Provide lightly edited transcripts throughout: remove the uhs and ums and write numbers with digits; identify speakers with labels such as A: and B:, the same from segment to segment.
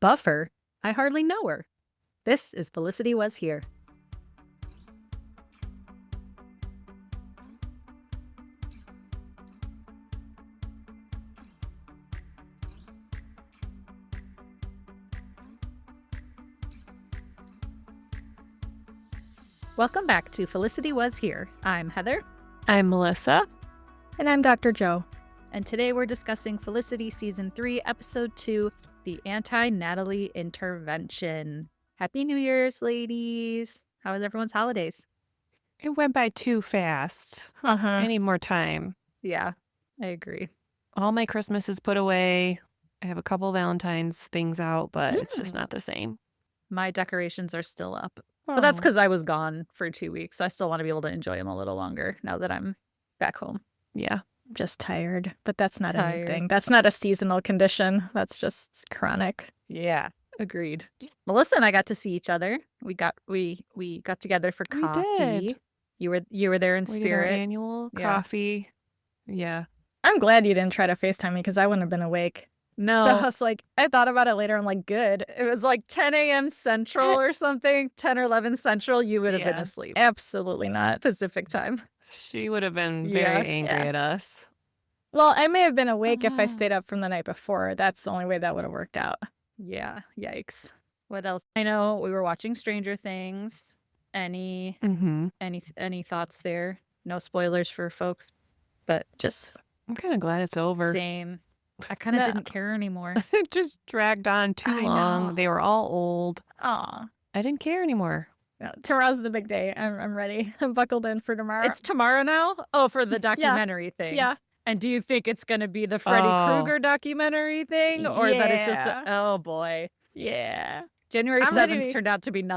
A: Buffer? I hardly know her. This is Felicity Was Here. Welcome back to Felicity Was Here. I'm Heather.
B: I'm Melissa.
C: And I'm Dr. Joe.
A: And today we're discussing Felicity Season 3, Episode 2, the Anti-Natalie Intervention. Happy New Year's, ladies. How was everyone's holidays?
B: It went by too fast. I need more time.
A: Yeah, I agree.
B: All my Christmas is put away. I have a couple Valentine's things out, but it's just not the same.
A: My decorations are still up. But that's because I was gone for 2 weeks, so I still want to be able to enjoy them a little longer now that I'm back home.
B: Yeah.
C: I'm just tired, but that's not anything. That's not a seasonal condition. That's just chronic.
A: Yeah, agreed. Melissa and I got to see each other. We got together for coffee.
B: We
A: did. You were there in
B: We
A: spirit.
B: did our annual coffee. Yeah.
C: I'm glad you didn't try to FaceTime me because I wouldn't have been awake.
A: No.
C: So I was like, I thought about it later. I'm like, good.
A: It was like 10 a.m. Central or something, 10 or 11 Central. You would have been asleep.
C: Absolutely not.
A: Pacific time.
B: She would have been very angry at us.
C: Well, I may have been awake if I stayed up from the night before. That's the only way that would have worked out.
A: Yeah. Yikes. What else? I know we were watching Stranger Things. Any thoughts there? No spoilers for folks, but just
B: I'm kind of glad it's over.
A: Same. I kind of didn't care anymore.
B: It just dragged on too long.
C: know.
B: They were all old.
C: Aw.
B: I didn't care anymore.
C: No, tomorrow's the big day. I'm ready. I'm buckled in for tomorrow.
A: It's tomorrow now? Oh, for the documentary thing.
C: Yeah.
A: And do you think it's going to be the Freddy Krueger documentary thing? Or that it's just, oh boy.
C: Yeah.
A: January
C: I'm
A: 7th turned out to be be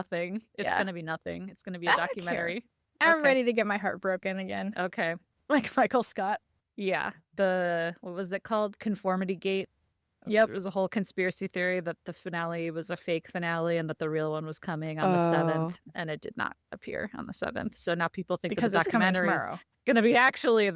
A: It's going to be nothing. It's going to be a
C: I don't
A: documentary.
C: I'm ready to get my heart broken again.
A: Okay.
C: Like Michael Scott.
A: Yeah. What was it called? Conformity Gate.
C: Yep.
A: There was a whole conspiracy theory that the finale was a fake finale and that the real one was coming on the 7th, and it did not appear on the 7th. So now people think
C: because
A: that
C: it's
A: the
C: coming
A: documentary is
C: tomorrow.
A: going to be actually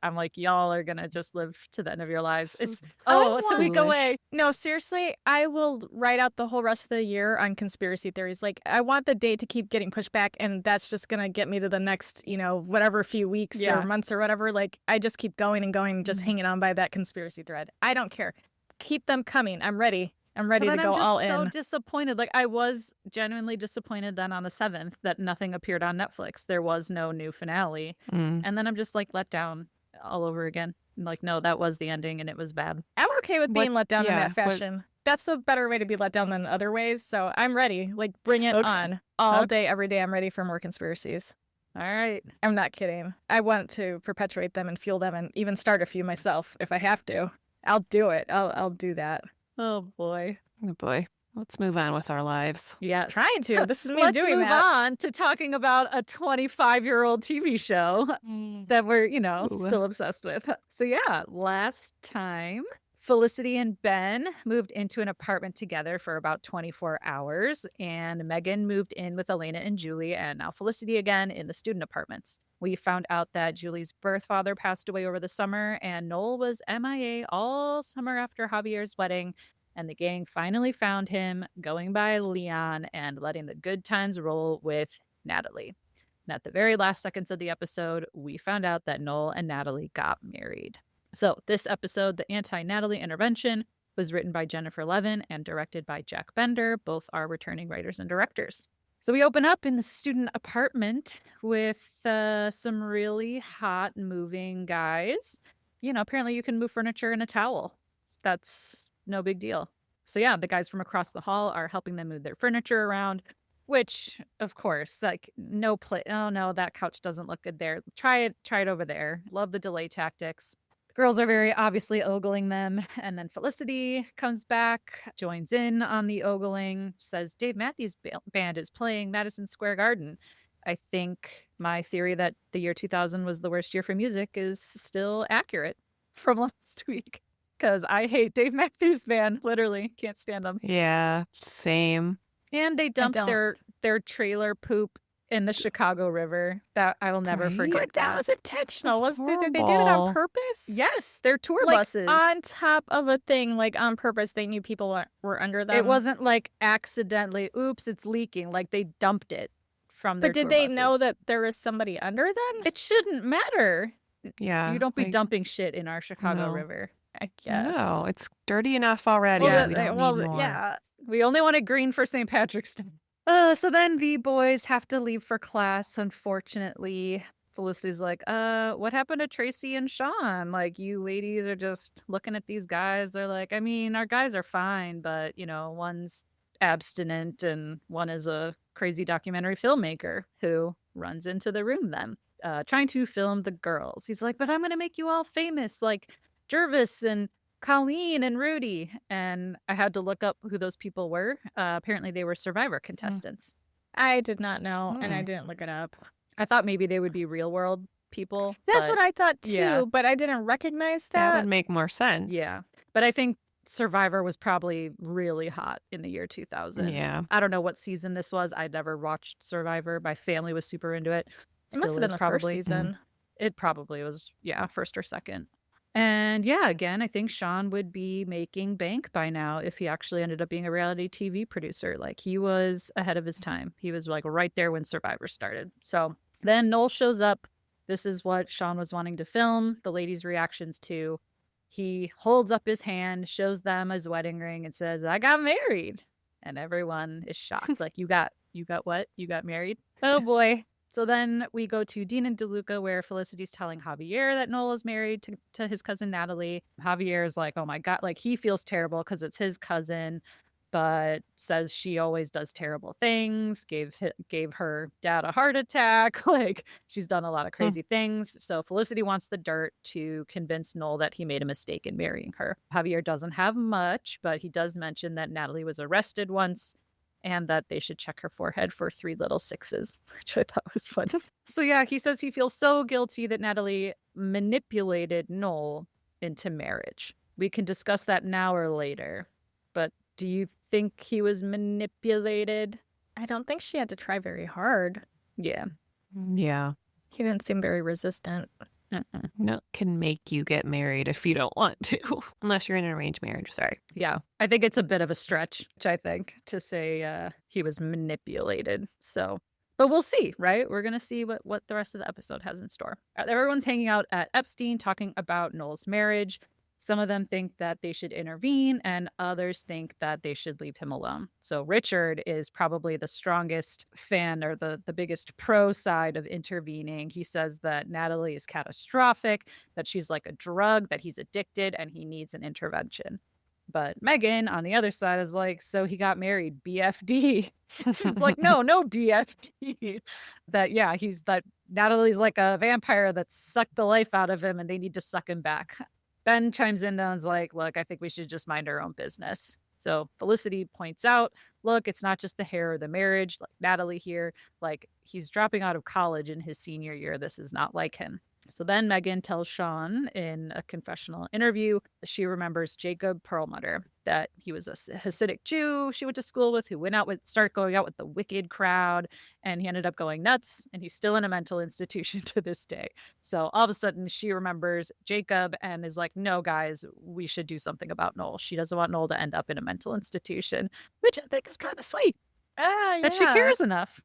A: I'm like, y'all are going to just live to the end of your lives. It's it's a week away.
C: No, seriously, I will write out the whole rest of the year on conspiracy theories. Like, I want the date to keep getting pushed back, and that's just going to get me to the next, whatever few weeks or months or whatever. Like, I just keep going and going, just hanging on by that conspiracy thread. I don't care. Keep them coming. I'm ready. I'm ready to go all in.
A: I'm just so disappointed. Like, I was genuinely disappointed then on the 7th that nothing appeared on Netflix. There was no new finale. And then I'm just like let down all over again. Like, no, that was the ending and it was bad.
C: I'm okay with being let down in that fashion. That's a better way to be let down than other ways. So I'm ready. Like, bring it on. All day, every day. I'm ready for more conspiracies.
A: All right.
C: I'm not kidding. I want to perpetuate them and fuel them and even start a few myself if I have to. I'll do it. I'll do that.
A: Oh, boy.
B: Oh, boy. Let's move on with our lives.
A: Yes.
C: Trying to. This is me
A: Let's
C: doing
A: move
C: that.
A: on to talking about a 25-year-old TV show that we're, still obsessed with. So, last time, Felicity and Ben moved into an apartment together for about 24 hours, and Megan moved in with Elena and Julie, and now Felicity again in the student apartments. We found out that Julie's birth father passed away over the summer, and Noel was MIA all summer after Javier's wedding, and the gang finally found him going by Leon and letting the good times roll with Natalie. And at the very last seconds of the episode, we found out that Noel and Natalie got married. So this episode, the Anti-Natalie Intervention, was written by Jennifer Levin and directed by Jack Bender. Both are returning writers and directors. So we open up in the student apartment with some really hot moving guys. Apparently you can move furniture in a towel. That's no big deal. So the guys from across the hall are helping them move their furniture around, which, of course, like oh no, that couch doesn't look good there. Try it over there. Love the delay tactics. Girls are very obviously ogling them. And then Felicity comes back, joins in on the ogling, says Dave Matthews Band is playing Madison Square Garden. I think my theory that the year 2000 was the worst year for music is still accurate from last week. Because I hate Dave Matthews Band. Literally. Can't stand them.
B: Yeah, same.
A: And they dumped their trailer poop in the Chicago River. That I will never
B: Right?
A: forget.
C: That was intentional. Did they do it
B: Horrible.
C: on purpose?
A: Yes, they're tour
C: Like
A: buses.
C: on top of a thing, like on purpose, they knew people were under them.
A: It wasn't like accidentally, oops, it's leaking. Like they dumped it from their
C: But did
A: tour
C: they
A: buses.
C: know that there was somebody under them?
A: It shouldn't matter.
B: Yeah.
A: You don't be
B: like,
A: dumping shit in our Chicago
B: No.
A: River.
C: I guess.
B: No, it's dirty enough already.
A: Well,
B: We
A: that's-
B: don't need more.
C: yeah.
A: We only wanted green for St. Patrick's Day. So then the boys have to leave for class, unfortunately. Felicity's like, what happened to Tracy and Sean? Like, you ladies are just looking at these guys. They're like, I mean, our guys are fine, but, you know, one's abstinent and one is a crazy documentary filmmaker who runs into the room then, trying to film the girls. He's like, but I'm going to make you all famous, like Jervis and Colleen and Rudy. And I had to look up who those people were. Apparently they were Survivor contestants.
C: I did not know, and I
B: Hmm.
C: didn't look it up.
A: I thought maybe they would be real world people.
C: That's
A: but
C: what I thought too,
A: yeah.
C: but I didn't recognize
B: That
C: that.
B: would make more sense.
A: Yeah. But I think Survivor was probably really hot in the year 2000.
B: Yeah.
A: I don't know what season this was. I'd never watched Survivor. My family was super into it.
C: It must have
A: Still
C: been
A: is
C: the
A: probably.
C: first season.
A: It probably was, yeah, first or second. And yeah, again, I think Sean would be making bank by now if he actually ended up being a reality TV producer. Like he was ahead of his time. He was like right there when Survivor started. So then Noel shows up. This is what Sean was wanting to film the ladies' reactions to. He holds up his hand, shows them his wedding ring, and says, I got married. And everyone is shocked. Like, you got what? You got married? Oh boy. So then we go to Dean and DeLuca, where Felicity's telling Javier that Noel is married to his cousin Natalie. Javier is like, oh my God, like he feels terrible because it's his cousin, but says she always does terrible things, gave her dad a heart attack. Like she's done a lot of crazy things. So Felicity wants the dirt to convince Noel that he made a mistake in marrying her. Javier doesn't have much, but he does mention that Natalie was arrested once and that they should check her forehead for 3 little 6s, which I thought was fun. So yeah, he says he feels so guilty that Natalie manipulated Noel into marriage. We can discuss that now or later, but do you think he was manipulated?
C: I don't think she had to try very hard.
A: Yeah.
B: Yeah.
C: He didn't seem very resistant.
B: No, can make you get married if you don't want to, unless you're in an arranged marriage. Sorry.
A: Yeah. I think it's a bit of a stretch, I think, to say he was manipulated. So, but we'll see, right? We're going to see what the rest of the episode has in store. Everyone's hanging out at Epstein talking about Noel's marriage. Some of them think that they should intervene and others think that they should leave him alone. So Richard is probably the strongest fan or the biggest pro side of intervening. He says that Natalie is catastrophic, that she's like a drug, that he's addicted and he needs an intervention. But Megan on the other side is like, so he got married, BFD. She's like, no BFD. That Natalie's like a vampire that sucked the life out of him and they need to suck him back. Ben chimes in and is like, look, I think we should just mind our own business. So Felicity points out, look, it's not just the hair or the marriage, like Natalie here, like he's dropping out of college in his senior year. This is not like him. So then Megan tells Sean in a confessional interview that she remembers Jacob Perlmutter, that he was a Hasidic Jew she went to school with who started going out with the wicked crowd, and he ended up going nuts, and he's still in a mental institution to this day. So all of a sudden she remembers Jacob and is like, no, guys, we should do something about Noel. She doesn't want Noel to end up in a mental institution, which I think is kind of sweet. That she cares enough.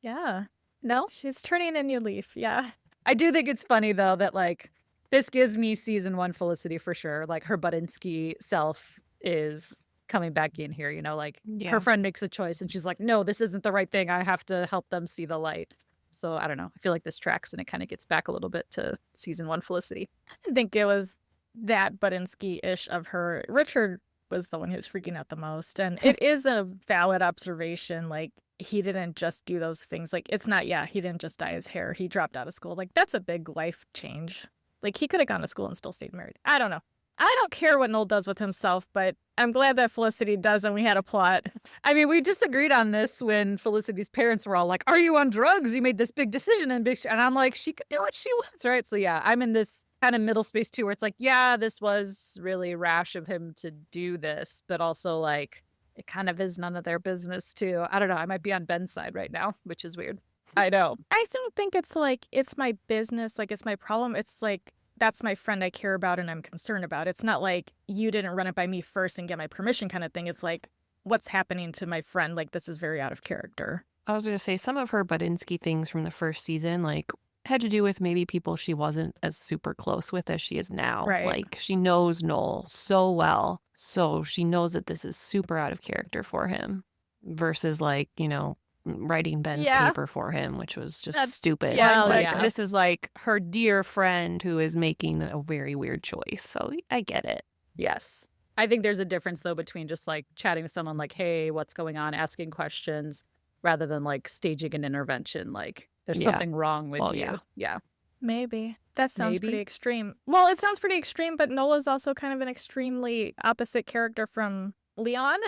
C: Yeah.
A: No?
C: She's turning a new leaf. Yeah.
A: I do think it's funny, though, that, like, this gives me season 1 Felicity for sure. Like, her Budinsky self is coming back in here, you know? Like, her friend makes a choice, and she's like, no, this isn't the right thing. I have to help them see the light. So, I don't know. I feel like this tracks, and it kind of gets back a little bit to season 1 Felicity.
C: I think it was that Budinsky-ish of her. Richard was the one who was freaking out the most. And it is a valid observation, like, he didn't just do those things. Like, it's not, he didn't just dye his hair. He dropped out of school. Like, that's a big life change. Like, he could have gone to school and still stayed married. I don't know. I don't care what Noel does with himself, but I'm glad that Felicity does, and we had a plot.
A: I mean, we disagreed on this when Felicity's parents were all like, are you on drugs? You made this big decision. And I'm like, she could do what she wants, right? So, yeah, I'm in this kind of middle space, too, where it's like, yeah, this was really rash of him to do this, but also, like, it kind of is none of their business, too. I don't know. I might be on Ben's side right now, which is weird. I know.
C: I don't think it's like, it's my business, like it's my problem. It's like, that's my friend I care about and I'm concerned about. It's not like you didn't run it by me first and get my permission kind of thing. It's like, what's happening to my friend? Like, this is very out of character.
B: I was going to say some of her Budinsky things from the first season, like, had to do with maybe people she wasn't as super close with as she is now.
C: Right.
B: Like, she knows Noel so well. So she knows that this is super out of character for him versus, like, you know, writing Ben's paper for him, which was just stupid.
A: Yeah,
B: like, this is like her dear friend who is making a very weird choice. So I get it.
A: Yes. I think there's a difference, though, between just like chatting with someone like, hey, what's going on, asking questions, rather than like staging an intervention. Like, there's something wrong with you. Yeah.
C: Maybe. That sounds pretty extreme. Well, it sounds pretty extreme, but Nola's also kind of an extremely opposite character from Leon.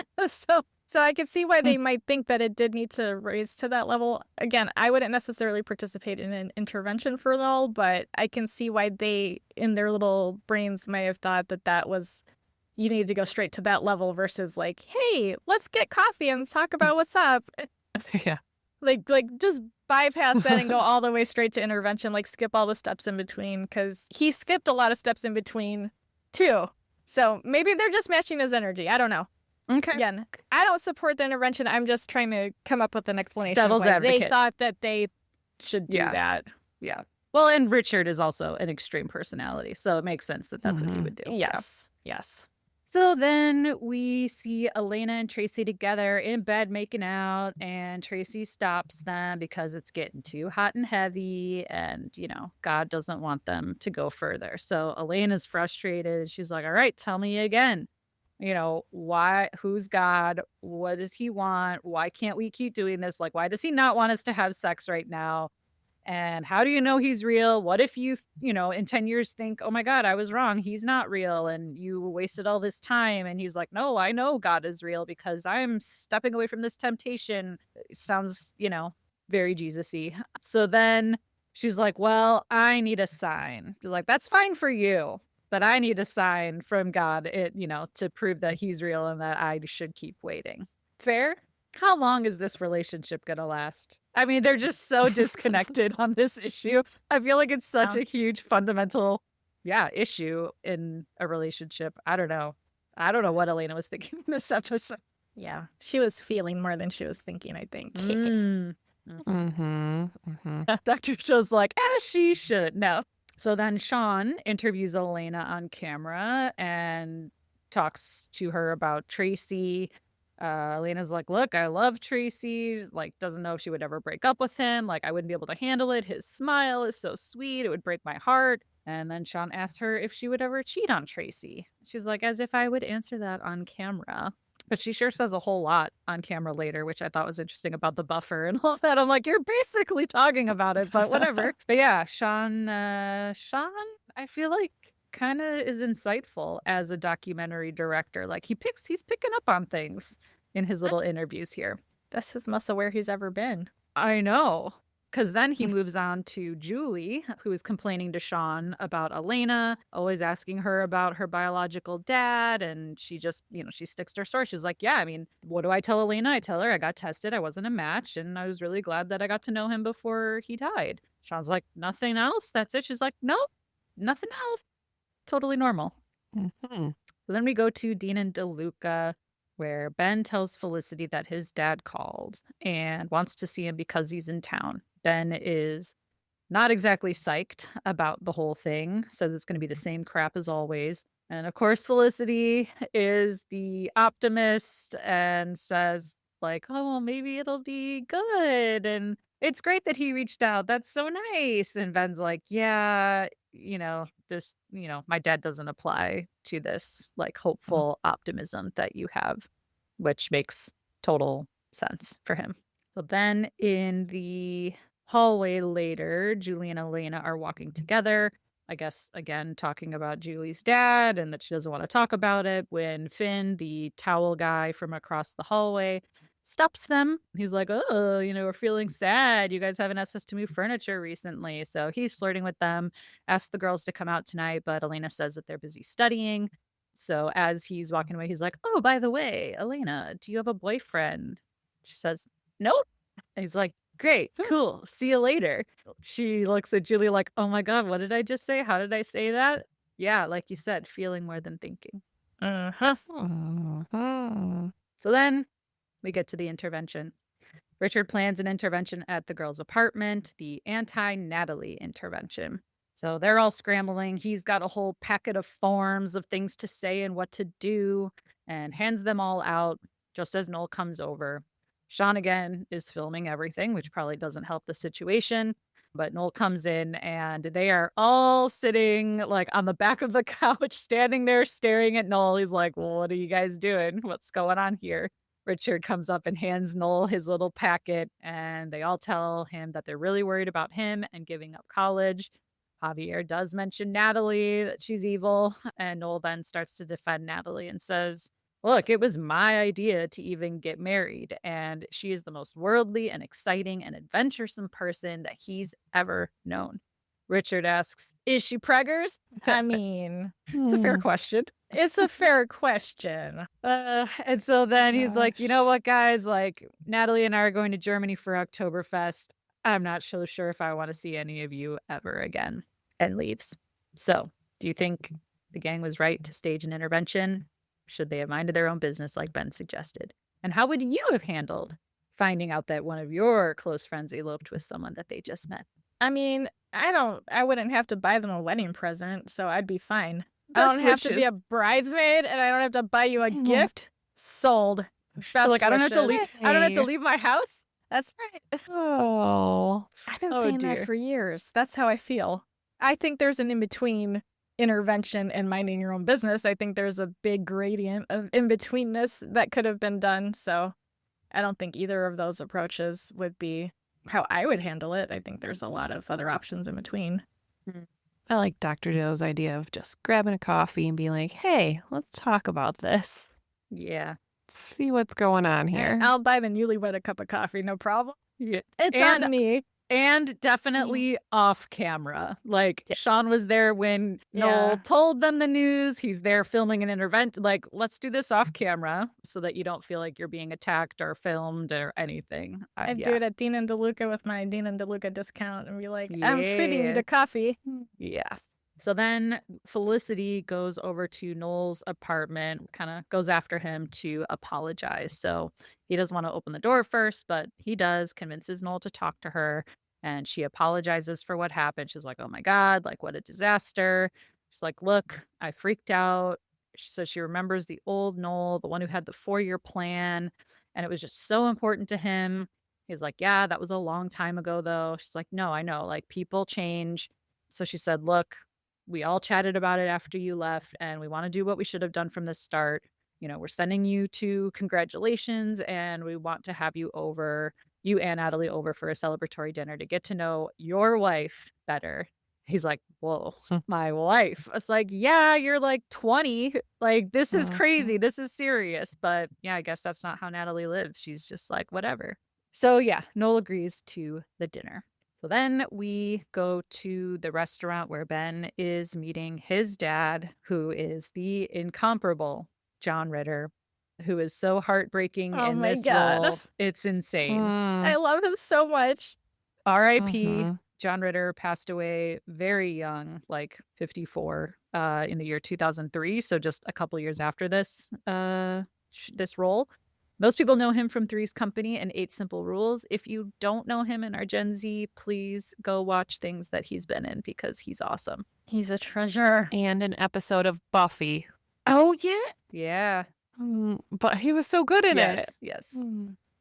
C: So I could see why they might think that it did need to raise to that level. Again, I wouldn't necessarily participate in an intervention for Noel, but I can see why they, in their little brains, may have thought that that was, you need to go straight to that level versus like, hey, let's get coffee and talk about what's up.
B: Yeah.
C: Like just bypass that and go all the way straight to intervention, like skip all the steps in between, because he skipped a lot of steps in between too. So maybe they're just matching his energy. I don't know.
A: Okay.
C: Again, I don't support the intervention. I'm just trying to come up with an explanation.
A: Devil's advocate.
C: They thought that they should do that.
A: Yeah. Well, and Richard is also an extreme personality, so it makes sense that that's what he would do.
C: Yes. Yes.
A: So then we see Elena and Tracy together in bed making out, and Tracy stops them because it's getting too hot and heavy, and, you know, God doesn't want them to go further. So Elena's frustrated. She's like, all right, tell me again. You know, why, who's God? What does he want? Why can't we keep doing this? Like, why does he not want us to have sex right now? And how do you know he's real? What if you, you know, in 10 years think, oh my God, I was wrong. He's not real. And you wasted all this time. And he's like, no, I know God is real because I'm stepping away from this temptation. It sounds, you know, very Jesus-y. So then she's like, well, I need a sign. You're like, that's fine for you, but I need a sign from God, you know, to prove that he's real and that I should keep waiting. Fair? How long is this relationship going to last? I mean, they're just so disconnected on this issue. I feel like it's such a huge fundamental, issue in a relationship. I don't know. I don't know what Elena was thinking in this episode.
C: Yeah. She was feeling more than she was thinking, I think.
A: Dr. Joe's like, as she should. No. So then Sean interviews Elena on camera and talks to her about Tracy. Elena's like, look, I love Tracy. Like, doesn't know if she would ever break up with him. Like, I wouldn't be able to handle it. His smile is so sweet. It would break my heart. And then Sean asked her if she would ever cheat on Tracy. She's like, as if I would answer that on camera. But she sure says a whole lot on camera later, which I thought was interesting about the buffer and all that. I'm like, you're basically talking about it, but whatever. But yeah, Sean, I feel like kind of is insightful as a documentary director. Like he's picking up on things in his little interviews here.
C: That's his muscle where he's ever been.
A: I know. Because then he moves on to Julie, who is complaining to Sean about Elena, always asking her about her biological dad. And she just, you know, she sticks to her story. She's like, yeah, I mean, what do I tell Elena? I tell her I got tested. I wasn't a match. And I was really glad that I got to know him before he died. Sean's like, nothing else? That's it? She's like, nope, nothing else. Totally normal. So then we go to Dean and DeLuca, where Ben tells Felicity that his dad called and wants to see him because he's in town. Ben is not exactly psyched about the whole thing, says it's going to be the same crap as always. And of course, Felicity is the optimist and says, like, oh, well, maybe it'll be good. And it's great that he reached out. That's so nice. And Ben's like, yeah, you know, this, you know, my dad doesn't apply to this like hopeful optimism that you have, which makes total sense for him. So then in the hallway later, Julie and Elena are walking together. I guess, again, talking about Julie's dad and that she doesn't want to talk about it when Finn, the towel guy from across the hallway, stops them. He's like, oh, you know, we're feeling sad. You guys haven't asked us to move furniture recently. So he's flirting with them, asks the girls to come out tonight, but Elena says that they're busy studying. So as he's walking away, he's like, oh, by the way, Elena, do you have a boyfriend? She says, nope. And he's like, Great, cool. See you later. She looks at Julie like, oh my God, what did I just say? How did I say that? Yeah, like you said, feeling more than thinking.
C: Uh-huh.
A: So then we get to the intervention. Richard plans an intervention at the girl's apartment, the Anti-Natalie Intervention. So they're all scrambling. He's got a whole packet of forms of things to say and what to do and hands them all out just as Noel comes over. Sean again is filming everything, which probably doesn't help the situation. But Noel comes in and they are all sitting like on the back of the couch, standing there staring at Noel. He's like, well, what are you guys doing? What's going on here? Richard comes up and hands Noel his little packet, and they all tell him that they're really worried about him and giving up college. Javier does mention Natalie, that she's evil, and Noel then starts to defend Natalie and says, look, it was my idea to even get married, and she is the most worldly and exciting and adventuresome person that he's ever known. Richard asks, is she preggers?
C: I mean,
A: it's a fair question.
C: It's a fair question.
A: And so then he's like, you know what, guys? Like, Natalie and I are going to Germany for Oktoberfest. I'm not so sure if I want to see any of you ever again. And leaves. So, do you think the gang was right to stage an intervention? Should they have minded their own business like Ben suggested? And how would you have handled finding out that one of your close friends eloped with someone that they just met?
C: I mean, I wouldn't have to buy them a wedding present, so I'd be fine. I don't have to be a bridesmaid, and I don't have to buy you a gift. Sold. Best
A: like, I don't have to leave. I don't have to leave my house.
C: That's right.
B: Oh,
C: I've been saying that for years. That's how I feel. I think there's an in-between intervention and minding your own business. I think there's a big gradient of in-betweenness that could have been done. So I don't think either of those approaches would be how I would handle it. I think there's a lot of other options in between.
B: I like Dr. Joe's idea of just grabbing a coffee and being like, hey, let's talk about this.
A: Yeah.
B: See what's going on here.
C: I'll buy the newlywed a cup of coffee, no problem.
A: Yeah.
C: It's on me.
A: And definitely off camera. Like, Sean was there when Noel told them the news. He's there filming an intervention. Like, let's do this off camera so that you don't feel like you're being attacked or filmed or anything.
C: I'd do it at Dean and DeLuca with my Dean and DeLuca discount and be like, I'm treating you to coffee.
A: Yeah. So then Felicity goes over to Noel's apartment, kind of goes after him to apologize. So he doesn't want to open the door first, but he does, convinces Noel to talk to her. And she apologizes for what happened. She's like, oh my God, like what a disaster. She's like, look, I freaked out. She says she remembers the old Noel, the one who had the 4-year plan. And it was just so important to him. He's like, yeah, that was a long time ago, though. She's like, no, I know, like people change. So she said, look, we all chatted about it after you left, and we want to do what we should have done from the start. You know, we're sending you to congratulations, and we want to have you over, you and Natalie over for a celebratory dinner to get to know your wife better. He's like, whoa, my wife. I was like, yeah, you're like 20. Like, this is crazy. This is serious. But yeah, I guess that's not how Natalie lives. She's just like, whatever. So yeah, Noel agrees to the dinner. So then we go to the restaurant where Ben is meeting his dad, who is the incomparable John Ritter, who is so heartbreaking in this role. It's insane.
C: I love him so much.
A: R.I.P. John Ritter passed away very young, like 54, in the year 2003. So just a couple years after this role. Most people know him from Three's Company and 8 Simple Rules. If you don't know him and are Gen Z, please go watch things that he's been in because he's awesome.
C: He's a treasure.
B: And an episode of Buffy.
A: Oh, yeah? Yeah.
B: But he was so good in it.
A: Yes.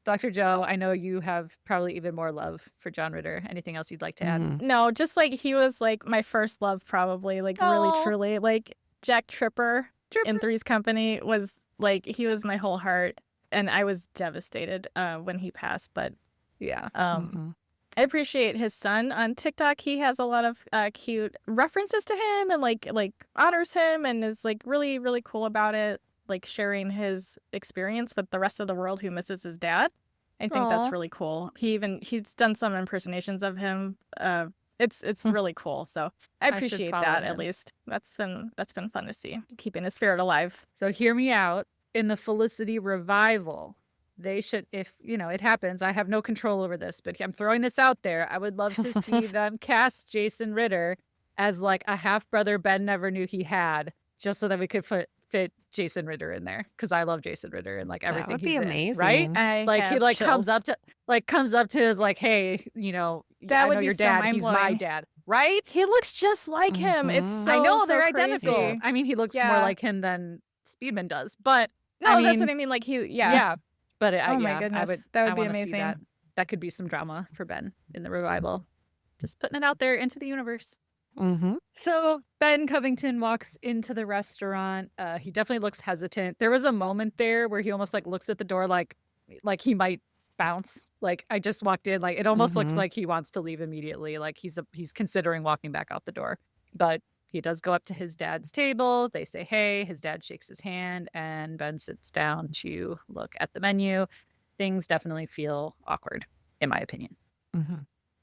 A: Dr. Joe, I know you have probably even more love for John Ritter. Anything else you'd like to add?
C: No, just like he was like my first love probably, like really truly. Like Jack Tripper in Three's Company was like, he was my whole heart. And I was devastated when he passed, but yeah. I appreciate his son on TikTok. He has a lot of cute references to him and like honors him and is like really, really cool about it. Like sharing his experience with the rest of the world who misses his dad. I think that's really cool. He's done some impersonations of him. It's really cool. So I appreciate that at least. That's been fun to see. Keeping his spirit alive.
A: So hear me out. In the Felicity revival, they should, if, it happens, I have no control over this, but I'm throwing this out there. I would love to see them cast Jason Ritter as like a half brother Ben never knew he had, just so that we could fit Jason Ritter in there, because I love Jason Ritter and like everything he's in, right? He comes up to his like, hey,
C: that
A: I
C: would
A: know
C: be
A: your
C: so
A: dad, he's my dad, right?
C: He looks just like him. It's so,
A: I know they're
C: crazy.
A: identical. I mean, he looks more like him than Speedman does, but
C: no, that's what I mean. Like
A: yeah. But
C: oh my goodness, that would be amazing.
A: That could be some drama for Ben in the revival. Just putting it out there into the universe. So Ben Covington walks into the restaurant. He definitely looks hesitant. There was a moment there where he almost like looks at the door like he might bounce. Like, I just walked in. Like, it almost looks like he wants to leave immediately. Like he's considering walking back out the door. But he does go up to his dad's table. They say, hey, his dad shakes his hand, and Ben sits down to look at the menu. Things definitely feel awkward, in my opinion.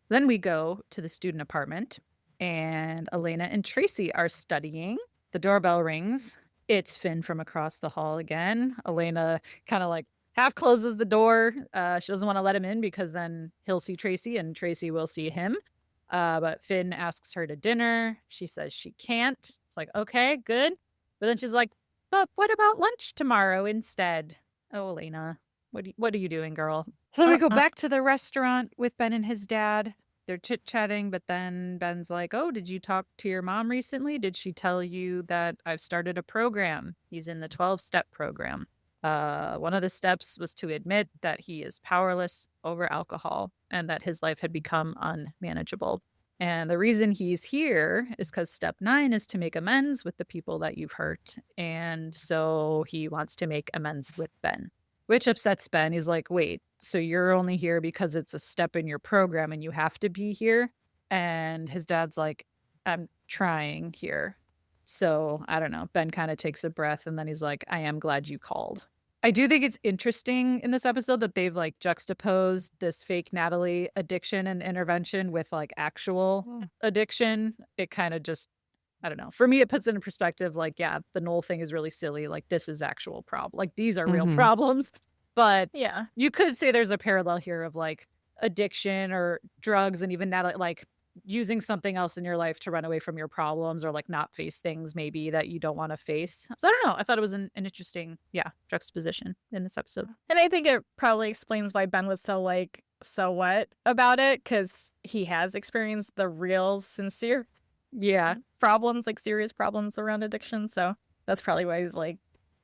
A: Then we go to the student apartment, and Elena and Tracy are studying. The doorbell rings. It's Finn from across the hall again. Elena kind of like half closes the door. She doesn't want to let him in because then he'll see Tracy and Tracy will see him. But Finn asks her to dinner. She says she can't. It's like, okay, good. But then she's like, but what about lunch tomorrow instead? Oh, Elena, what are you doing, girl? So then we go back to the restaurant with Ben and his dad. They're chit-chatting, but then Ben's like, oh, did you talk to your mom recently? Did she tell you that I've started a program? He's in the 12-step program. One of the steps was to admit that he is powerless over alcohol and that his life had become unmanageable. And the reason he's here is because step 9 is to make amends with the people that you've hurt. And so he wants to make amends with Ben, which upsets Ben. He's like, wait, so you're only here because it's a step in your program and you have to be here? And his dad's like, I'm trying here. So I don't know. Ben kind of takes a breath and then he's like, I am glad you called. I do think it's interesting in this episode that they've like juxtaposed this fake Natalie addiction and intervention with like actual addiction. It kind of just, I don't know. For me, it puts it in perspective. Like, yeah, the Noel thing is really silly. Like, this is actual problem. Like, these are real problems. But yeah, you could say there's a parallel here of like addiction or drugs and even Natalie, like using something else in your life to run away from your problems or like not face things maybe that you don't want to face. So I don't know. I thought it was an interesting, juxtaposition in this episode.
C: And I think it probably explains why Ben was so like, so what about it? Because he has experienced the real sincere problems, like serious problems around addiction. So that's probably why he's like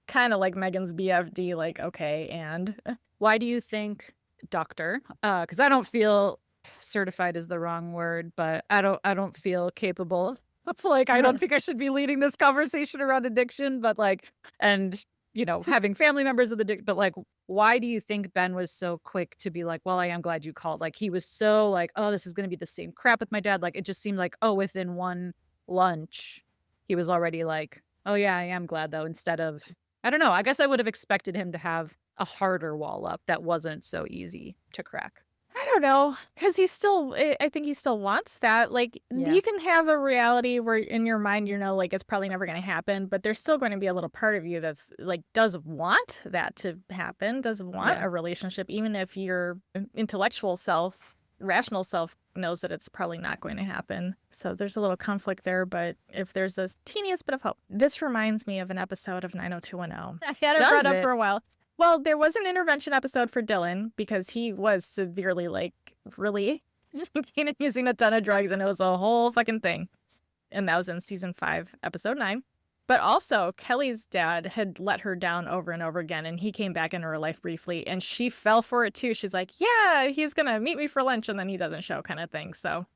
C: kind of like Megan's BFD, like, okay, and
A: why do you think doctor? Because I don't feel certified is the wrong word, but I don't feel capable of like, I don't think I should be leading this conversation around addiction, but like, and having family members of the addiction, but like, why do you think Ben was so quick to be like, well, I am glad you called? Like, he was so like, oh, this is going to be the same crap with my dad. Like, it just seemed like, oh, within one lunch, he was already like, oh yeah, I am glad though, instead of, I don't know. I guess I would have expected him to have a harder wall up that wasn't so easy to crack.
C: I don't know, because I think he still wants that. Like, you can have a reality where in your mind, like it's probably never going to happen, but there's still going to be a little part of you that's like, does want that to happen, does want a relationship, even if your intellectual self, rational self knows that it's probably not going to happen. So there's a little conflict there, but if there's a teeniest bit of hope. This reminds me of an episode of 90210. I had it brought up for a while. Well, there was an intervention episode for Dylan because he was severely, like, really looking and using a ton of drugs, and it was a whole fucking thing. And that was in season 5, episode 9. But also, Kelly's dad had let her down over and over again, and he came back into her life briefly, and she fell for it too. She's like, yeah, he's gonna meet me for lunch, and then he doesn't show, kind of thing. So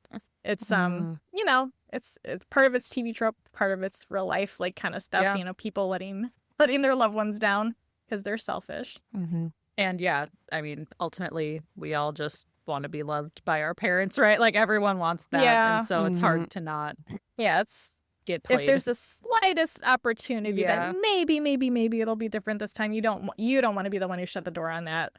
C: it's, it's part of its TV trope, part of its real life, like, kind of stuff, people letting their loved ones down because they're selfish.
A: And yeah, I mean, ultimately, we all just want to be loved by our parents, right? Like, everyone wants that. And so it's hard to not get played.
C: If there's the slightest opportunity that maybe it'll be different this time, you don't want to be the one who shut the door on that.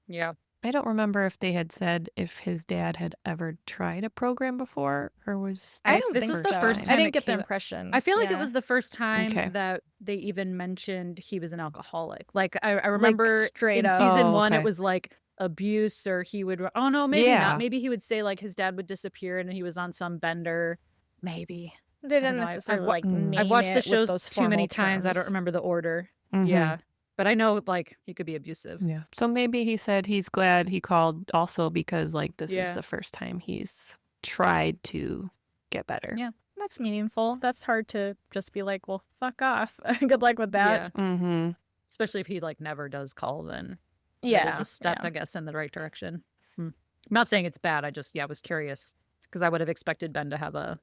A: Yeah.
B: I don't remember if they had said if his dad had ever tried a program before or was
C: I don't
A: this
C: think
A: was the
C: so.
A: first time
C: I didn't
A: it
C: get the
A: came-
C: impression.
A: I feel like it was the first time
B: Okay.
A: that they even mentioned he was an alcoholic. Like I remember
C: straight
A: in
C: up.
A: season
B: Oh,
A: 1
B: okay.
A: it was like abuse, or he would maybe
B: Yeah.
A: not. Maybe he would say like his dad would disappear and he was on some bender. Maybe.
C: They
A: I don't
C: didn't
A: know.
C: necessarily like name
A: I've watched the
C: it
A: show
C: with those
A: too many
C: formal
A: times. I don't
C: terms.
A: remember the order.
B: Mhm.
A: Yeah. But I know like he could be abusive.
B: Yeah. So maybe he said he's glad he called also because like this
A: Yeah.
B: is the first time he's tried to get better.
A: Yeah.
C: That's meaningful. That's hard to just be like, well, fuck off. Good luck with that.
A: Yeah.
B: Mm-hmm.
A: Especially if he like never does call, then
C: Yeah.
A: that is a step, I guess, in the right direction. I'm not saying it's bad. I just was curious because I would have expected Ben to have a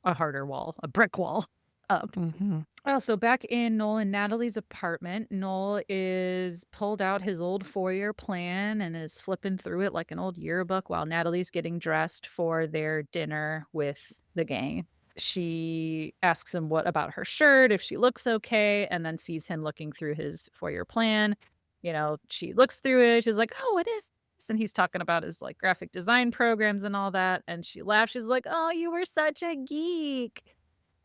A: harder wall, a brick wall up.
B: Mm-hmm.
A: Oh, so back in Noel and Natalie's apartment, Noel is pulled out his old 4-year plan and is flipping through it like an old yearbook while Natalie's getting dressed for their dinner with the gang. She asks him what about her shirt, if she looks okay, and then sees him looking through his 4-year plan. You know, she looks through it. She's like, oh, what is this? And he's talking about his like graphic design programs and all that. And she laughs. She's like, oh, you were such a geek.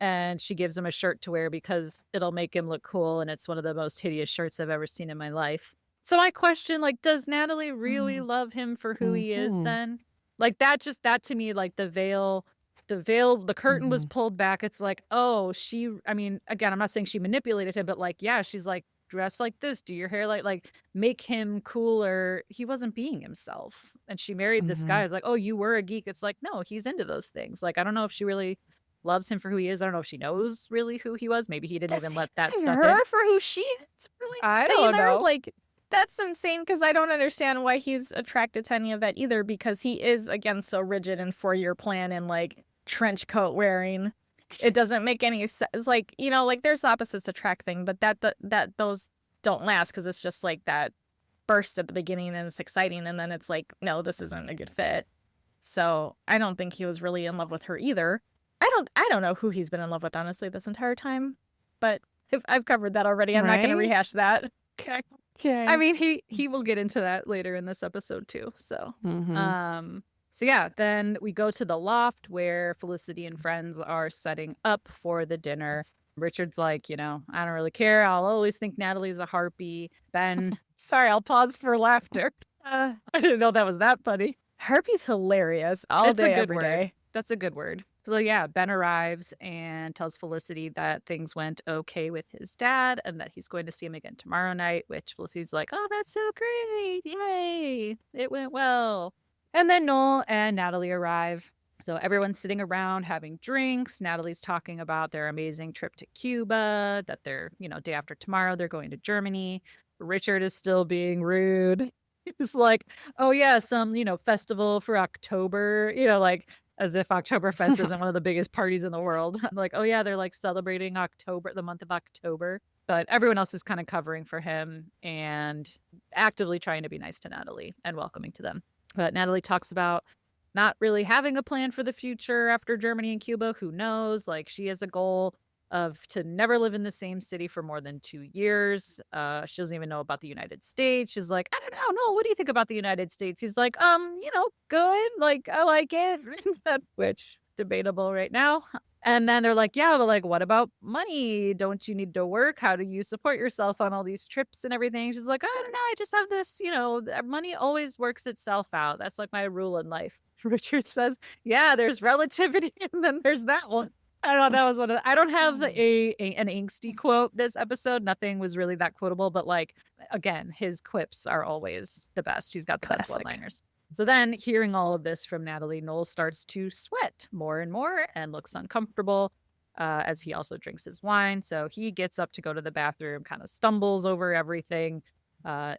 A: And she gives him a shirt to wear because it'll make him look cool. And it's one of the most hideous shirts I've ever seen in my life. So I question, like, does Natalie really love him for who he is then? Like that to me, like the curtain was pulled back. It's like, oh, I mean, again, I'm not saying she manipulated him, but like, yeah, she's like, dress like this, do your hair like make him cooler. He wasn't being himself. And she married this guy. It's like, oh, you were a geek. It's like, no, he's into those things. Like, I don't know if she really loves him for who he is. I don't know if she knows really who he was. Maybe he didn't even let that stuff in.
C: For who she is, really?
A: I don't know.
C: Like, that's insane because I don't understand why he's attracted to any of that either, because he is, again, so rigid and 4-year plan and like trench coat wearing. It doesn't make any sense. Like, you know, like there's opposites attract thing, but that those don't last because it's just like that burst at the beginning and it's exciting, and then it's like, no, this isn't a good fit. So I don't think he was really in love with her either. I don't know who he's been in love with, honestly, this entire time. But if I've covered that already, I'm not going to rehash that.
A: Okay. I mean, he will get into that later in this episode too. So, so yeah, then we go to the loft where Felicity and friends are setting up for the dinner. Richard's like, you know, I don't really care. I'll always think Natalie's a harpy. Ben, sorry, I'll pause for laughter. I didn't know that was that funny.
C: Harpy's hilarious all day, every day.
A: That's a good word. So yeah, Ben arrives and tells Felicity that things went okay with his dad and that he's going to see him again tomorrow night, which Felicity's like, oh, that's so great. Yay. It went well. And then Noel and Natalie arrive. So everyone's sitting around having drinks. Natalie's talking about their amazing trip to Cuba, that they're, you know, day after tomorrow, they're going to Germany. Richard is still being rude. He's like, oh yeah, some, you know, festival for October, you know, like as if Oktoberfest isn't one of the biggest parties in the world. I'm like, oh yeah, they're like celebrating October, the month of October. But everyone else is kind of covering for him and actively trying to be nice to Natalie and welcoming to them. But Natalie talks about not really having a plan for the future after Germany and Cuba. Who knows? Like, she has a goal of to never live in the same city for more than 2 years. She doesn't even know about the United States. She's like, I don't know. No, what do you think about the United States? He's like, you know, good. Like, I like it. Which, debatable right now. And then they're like, yeah, but like, what about money? Don't you need to work? How do you support yourself on all these trips and everything? She's like, I don't know. I just have this, you know, money always works itself out. That's like my rule in life. Richard says, yeah, there's relativity. And then there's that one. I don't know. That was one of I don't have an angsty quote this episode. Nothing was really that quotable. But like, again, his quips are always the best. He's got the best one-liners. So then, hearing all of this from Natalie, Noel starts to sweat more and more and looks uncomfortable as he also drinks his wine. So he gets up to go to the bathroom, kind of stumbles over everything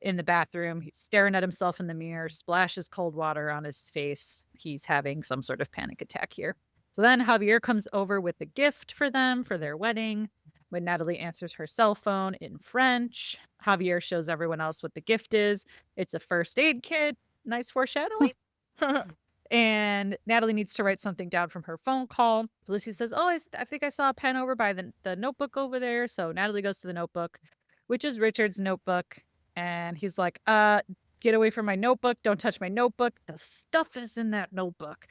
A: in the bathroom. He's staring at himself in the mirror, splashes cold water on his face. He's having some sort of panic attack here. So then Javier comes over with a gift for them for their wedding. When Natalie answers her cell phone in French, Javier shows everyone else what the gift is. It's a first aid kit. Nice foreshadowing. And Natalie needs to write something down from her phone call. Felicity says, oh, I think I saw a pen over by the notebook over there. So Natalie goes to the notebook, which is Richard's notebook. And he's like, get away from my notebook. Don't touch my notebook. The stuff is in that notebook.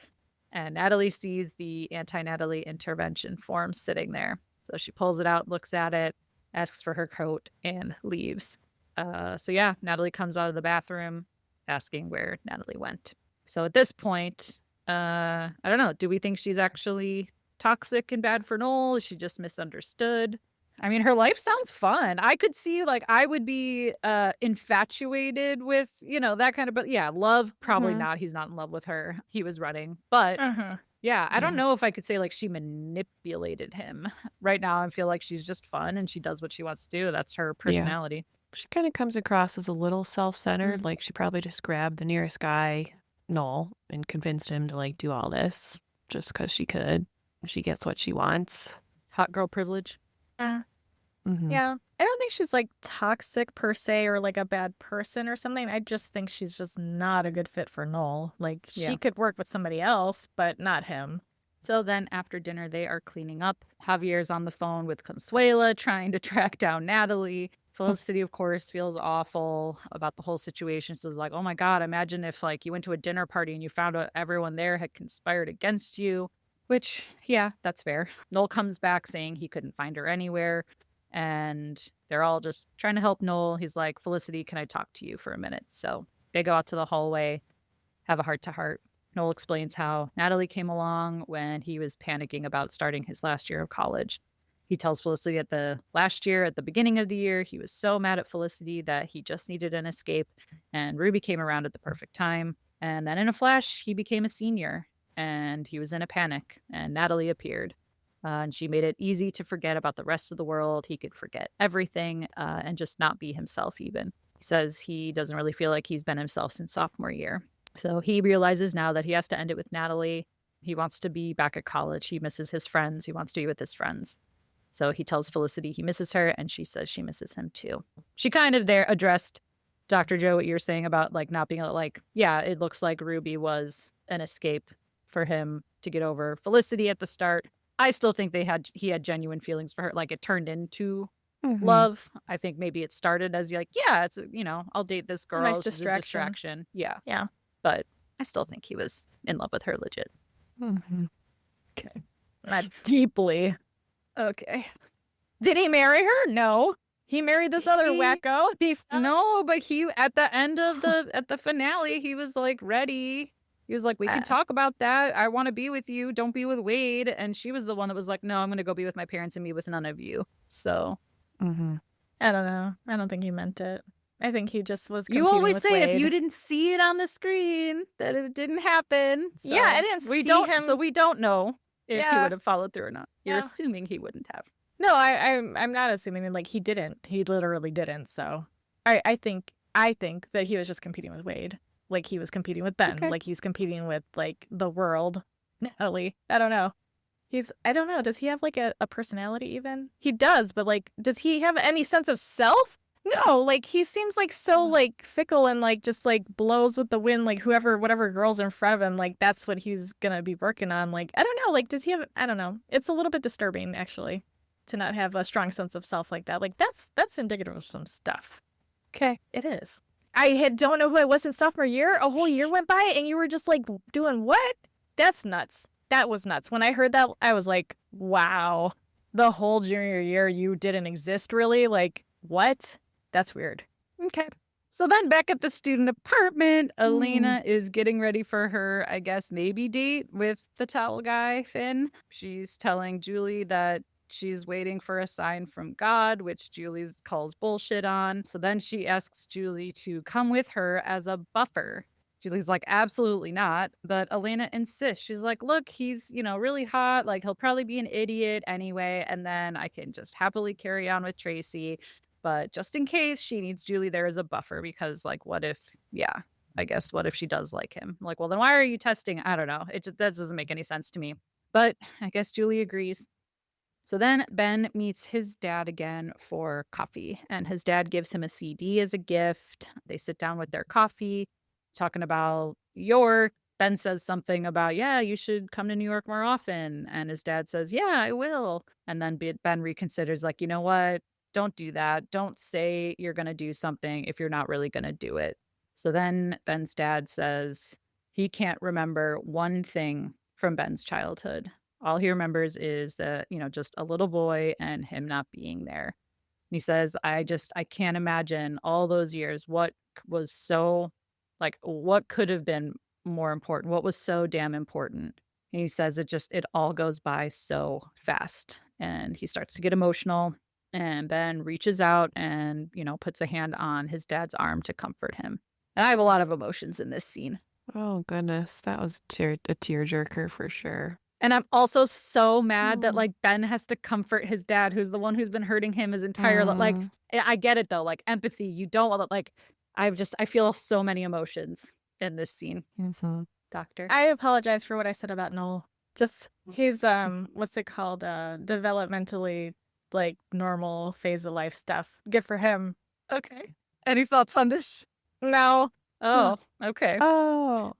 A: And Natalie sees the Anti-Natalie Intervention form sitting there. So she pulls it out, looks at it, asks for her coat, and leaves. So yeah, Natalie comes out of the bathroom asking where Natalie went. So at this point, I don't know. Do we think she's actually toxic and bad for Noel? Is she just misunderstood? I mean, her life sounds fun. I could see, like, I would be infatuated with, that kind of, but yeah, love, probably not. He's not in love with her. He was running. But yeah, I don't know if I could say, like, she manipulated him. Right now, I feel like she's just fun and she does what she wants to do. That's her personality.
B: She kind of comes across as a little self-centered. Like, she probably just grabbed the nearest guy, Noel, and convinced him to, like, do all this just because she could. She gets what she wants.
A: Hot girl privilege.
C: Yeah. I don't think she's like toxic per se or like a bad person or something. I just think she's just not a good fit for Noel. Like she could work with somebody else, but not him.
A: So then after dinner, they are cleaning up. Javier's on the phone with Consuela trying to track down Natalie. Felicity, of course, feels awful about the whole situation. So it's like, oh my God, imagine if like you went to a dinner party and you found out everyone there had conspired against you. Which, yeah, that's fair. Noel comes back saying he couldn't find her anywhere. And they're all just trying to help Noel. He's like, Felicity, can I talk to you for a minute? So they go out to the hallway, have a heart-to-heart. Noel explains how Natalie came along when he was panicking about starting his last year of college. He tells Felicity at the beginning of the year, he was so mad at Felicity that he just needed an escape. And Ruby came around at the perfect time. And then in a flash, he became a senior. And he was in a panic, and Natalie appeared. And she made it easy to forget about the rest of the world. He could forget everything and just not be himself even. He says he doesn't really feel like he's been himself since sophomore year. So he realizes now that he has to end it with Natalie. He wants to be back at college. He misses his friends. He wants to be with his friends. So he tells Felicity he misses her, and she says she misses him too. She kind of there addressed, Dr. Joe, what you're saying about like not being like, yeah, it looks like Ruby was an escape for him to get over Felicity at the start. I still think he had genuine feelings for her. Like it turned into love. I think maybe it started as like, yeah, it's, I'll date this girl.
C: Nice
A: She's a distraction. Yeah.
C: Yeah.
A: But I still think he was in love with her legit.
C: Okay. Not deeply.
A: Okay.
C: Did he marry her? No. He married this other wacko.
A: No, but he, at the end of at the finale, he was like ready. He was like, we can talk about that. I want to be with you. Don't be with Wade. And she was the one that was like, no, I'm going to go be with my parents and be with none of you. So.
C: I don't know. I don't think he meant it. I think he just was competing
A: You always
C: with
A: say
C: Wade.
A: if you didn't see it on the screen that it didn't happen. So
C: yeah, I didn't see him.
A: So we don't know if he would have folled through or not. You're assuming he wouldn't have.
C: No, I'm not assuming. Like he didn't. He literally didn't. So I think that he was just competing with Wade. Like he was competing with Ben. Okay. Like he's competing with like the world. Natalie. I don't know. I don't know. Does he have like a personality even? He does, but like, does he have any sense of self? No, like he seems like so like fickle and like just like blows with the wind, like whatever girl's in front of him, like that's what he's gonna be working on. Like, I don't know, like does he have, I don't know. It's a little bit disturbing actually to not have a strong sense of self like that. Like that's indicative of some stuff.
A: Okay.
C: It is. I don't know who I was in sophomore year. A whole year went by and you were just like doing what? That's nuts. That was nuts. When I heard that, I was like, wow, the whole junior year you didn't exist really? Like, what? That's weird.
A: Okay. So then back at the student apartment, Elena is getting ready for her, I guess, maybe date with the towel guy, Finn. She's telling Julie that she's waiting for a sign from God, which Julie calls bullshit on. So then she asks Julie to come with her as a buffer. Julie's like, absolutely not. But Elena insists. She's like, look, he's, really hot. Like, he'll probably be an idiot anyway. And then I can just happily carry on with Tracy. But just in case, she needs Julie there as a buffer because, like, what if she does like him? Like, well, then why are you testing? I don't know. That doesn't make any sense to me. But I guess Julie agrees. So then Ben meets his dad again for coffee, and his dad gives him a CD as a gift. They sit down with their coffee, talking about York. Ben says something about, yeah, you should come to New York more often. And his dad says, yeah, I will. And then Ben reconsiders, like, you know what? Don't do that. Don't say you're going to do something if you're not really going to do it. So then Ben's dad says he can't remember one thing from Ben's childhood. All he remembers is that, just a little boy and him not being there. And he says, I can't imagine all those years. What was so, what could have been more important? What was so damn important? And he says it all goes by so fast. And he starts to get emotional. And Ben reaches out and, puts a hand on his dad's arm to comfort him. And I have a lot of emotions in this scene.
B: Oh, goodness. That was a tearjerker for sure.
A: And I'm also so mad that, Ben has to comfort his dad, who's the one who's been hurting him his entire life. I get it, though. Empathy. You don't want to, I feel so many emotions in this scene.
B: Mm-hmm.
A: Doctor?
C: I apologize for what I said about Noel. Just he's, what's it called? Developmentally, normal phase of life stuff. Good for him.
A: Okay. Any thoughts on this?
C: No.
A: Oh, okay.
B: Oh.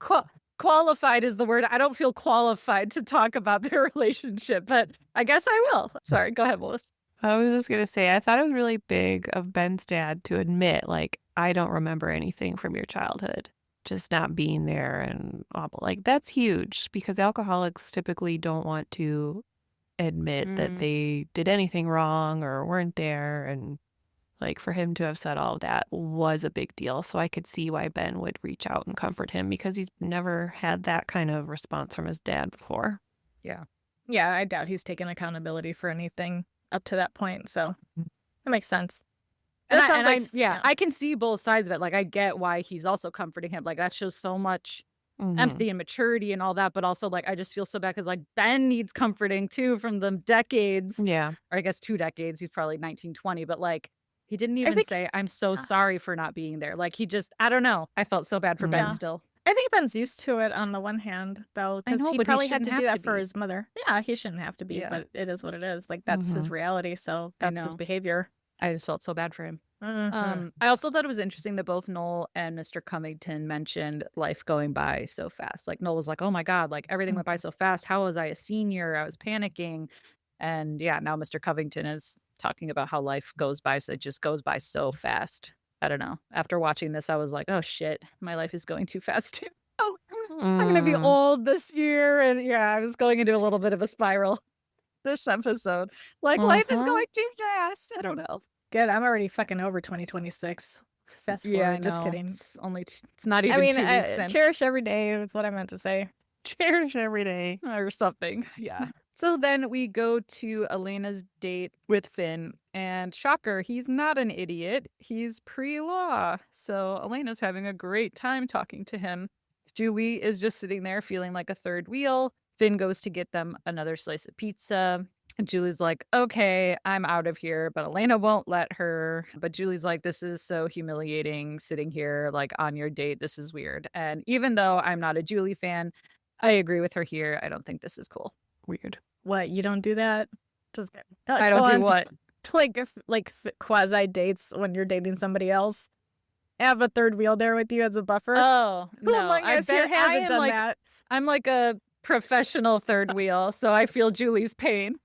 A: Qualified is the word. I don't feel qualified to talk about their relationship, but I guess I will. Sorry, go ahead, Melissa.
B: I was just going to say, I thought it was really big of Ben's dad to admit, I don't remember anything from your childhood. Just not being there and awful. That's huge because alcoholics typically don't want to admit that they did anything wrong or weren't there. And for him to have said all of that was a big deal. So I could see why Ben would reach out and comfort him because he's never had that kind of response from his dad before.
A: Yeah.
C: Yeah, I doubt he's taken accountability for anything up to that point. So that makes sense.
A: I can see both sides of it. I get why he's also comforting him. That shows so much empathy and maturity and all that. But also, I just feel so bad because, Ben needs comforting, too, from the decades.
B: Yeah.
A: Or I guess 2 decades. He's probably 1920. But, he didn't even say, I'm so sorry for not being there. He just, I don't know. I felt so bad for Ben still.
C: I think Ben's used to it on the one hand, though, because he probably had to do that for his mother. Yeah, he shouldn't have to be, but it is what it is. That's his reality, so that's his behavior.
A: I just felt so bad for him. I also thought it was interesting that both Noel and Mr. Covington mentioned life going by so fast. Noel was like, oh my God, everything went by so fast. How was I a senior? I was panicking. And yeah, now Mr. Covington is talking about how life goes by. So it just goes by so fast. I don't know. After watching this, I was like, oh shit, my life is going too fast too. Oh, I'm going to be old this year. And yeah, I was going into a little bit of a spiral this episode. Life is going too fast. I don't know.
C: Good. I'm already fucking over 2026. Fast forward.
A: Yeah,
C: just kidding.
A: It's not even 2 weeks in.
C: Cherish every day is what I meant to say.
B: Cherish every day.
A: Or something. Yeah. So then we go to Elena's date with Finn. And shocker, he's not an idiot. He's pre-law. So Elena's having a great time talking to him. Julie is just sitting there feeling like a third wheel. Finn goes to get them another slice of pizza. And Julie's like, okay, I'm out of here. But Elena won't let her. But Julie's like, this is so humiliating sitting here on your date. This is weird. And even though I'm not a Julie fan, I agree with her here. I don't think this is cool.
B: Weird.
C: What? You don't do that? Just
A: I don't do what?
C: Quasi dates when you're dating somebody else. Have a third wheel there with you as a buffer.
A: Oh, no.
C: I bet hasn't done that.
A: I'm a professional third wheel, so I feel Julie's pain.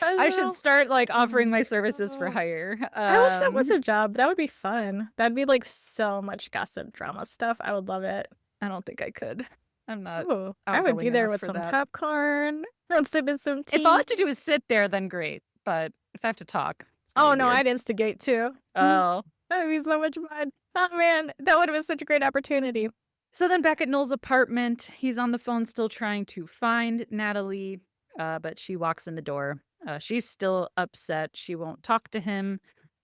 A: I should start offering my services for hire.
C: I wish that was a job. That would be fun. That'd be so much gossip drama stuff. I would love it.
A: I don't think I could. I'm not.
C: Ooh, I would be there with some popcorn. I'm sipping some tea.
A: If all I have to do is sit there, then great. But if I have to talk.
C: Oh, no, I'd instigate too.
A: Oh.
C: That would be so much fun. Oh, man, that would have been such a great opportunity.
A: So then back at Noel's apartment, he's on the phone still trying to find Natalie, but she walks in the door. She's still upset. She won't talk to him.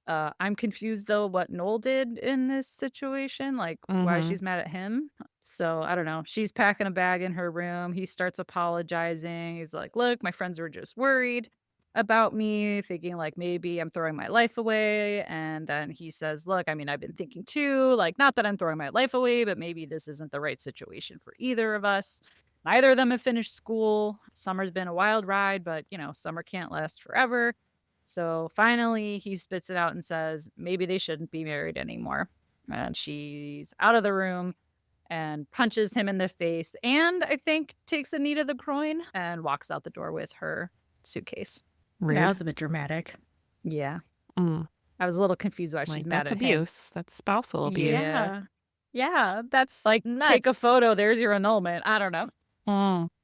A: I'm confused, though, what Noel did in this situation, why she's mad at him. So I don't know. She's packing a bag in her room. He starts apologizing. He's like, look, my friends were just worried about me, thinking maybe I'm throwing my life away. And then he says, look, I've been thinking too, not that I'm throwing my life away, but maybe this isn't the right situation for either of us. Neither of them have finished school. Summer's been a wild ride, but summer can't last forever. So finally he spits it out and says, maybe they shouldn't be married anymore. And she's out of the room and punches him in the face and I think takes a knee to the groin and walks out the door with her suitcase.
B: Rude.
C: That was a bit dramatic.
A: Yeah. I was a little confused why she's mad at
B: him. That's abuse. That's spousal abuse.
C: Yeah. Yeah, that's
A: Like,
C: nuts.
A: take a photo, there's your annulment. I don't know.